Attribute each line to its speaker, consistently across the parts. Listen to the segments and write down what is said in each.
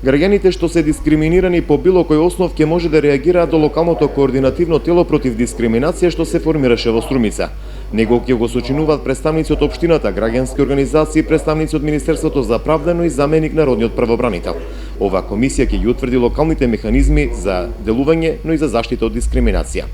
Speaker 1: Граѓаните што се дискриминирани по било кој основ ќе може да реагираат до локалното координативно тело против дискриминација што се формираше во Струмица. Него ќе го сочинуваат представници од општината, граѓански организации, представници од Министерството за правда, но и заменик народниот правобранител. Оваа комисија ќе ги утврди локалните механизми за делување, но и за заштита од дискриминација.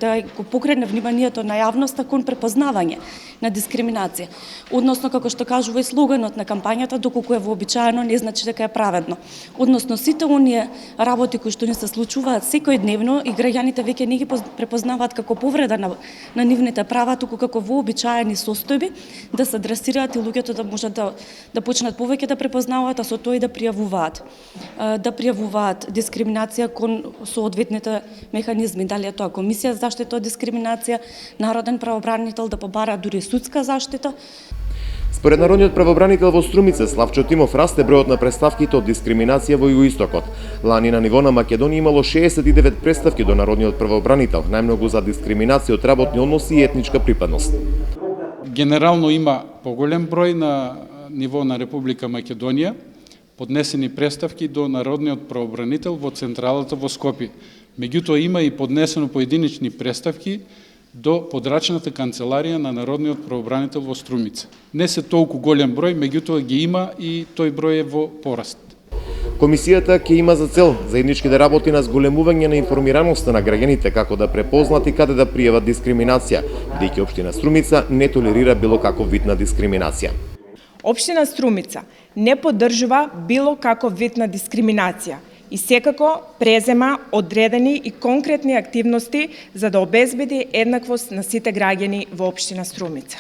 Speaker 2: Да го покрене вниманието на јавноста кон препознавање на дискриминација. Односно, како што кажува и слоганот на кампањата, доколку е вообичаено, не значи дека е праведно. Односно, сите оние работи кои што ни се случуваат секојдневно и граѓаните веќе не ги препознаваат како повреда на нивните права, туку како вообичаени состојби, да се адресираат и луѓето да можат да почнат повеќе да препознаваат, а со тоа и да пријавуваат дискриминација кон соодветните механизми, дали е тоа Комисија за заштита од дискриминација, народен правобранител да побара дури судска заштита.
Speaker 1: Според народниот правобранител во Струмица, Славчо Тимов, расте бројот на представките од дискриминација во Југоистокот. Лани на ниво на Македонија имало 69 представки до народниот правобранител, најмногу за дискриминација од работни односи и етничка припадност.
Speaker 3: Генерално има поголем број на ниво на Република Македонија поднесени представки до народниот правобранител во централата во Скопје. Меѓутоа има и поднесено поединечни представки до подрачната канцеларија на народниот правобранител во Струмица. Не се толку голем број, меѓутоа ги има и тој број е во пораст.
Speaker 1: Комисијата ќе има за цел заеднички да работи на зголемување на информираноста на граѓаните како да препознат и каде да пријават дискриминација, бидејќи општина Струмица не толерира било каков вид на дискриминација.
Speaker 4: Општина Струмица не поддржува било каков вид на дискриминација и секако презема одредени и конкретни активности за да обезбеди еднаквост на сите граѓани во општина Струмица.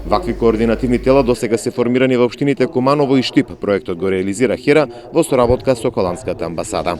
Speaker 1: Вакви координативни тела досега се формирани во општините Куманово и Штип. Проектот го реализира ХЕРА во соработка со Холандската амбасада.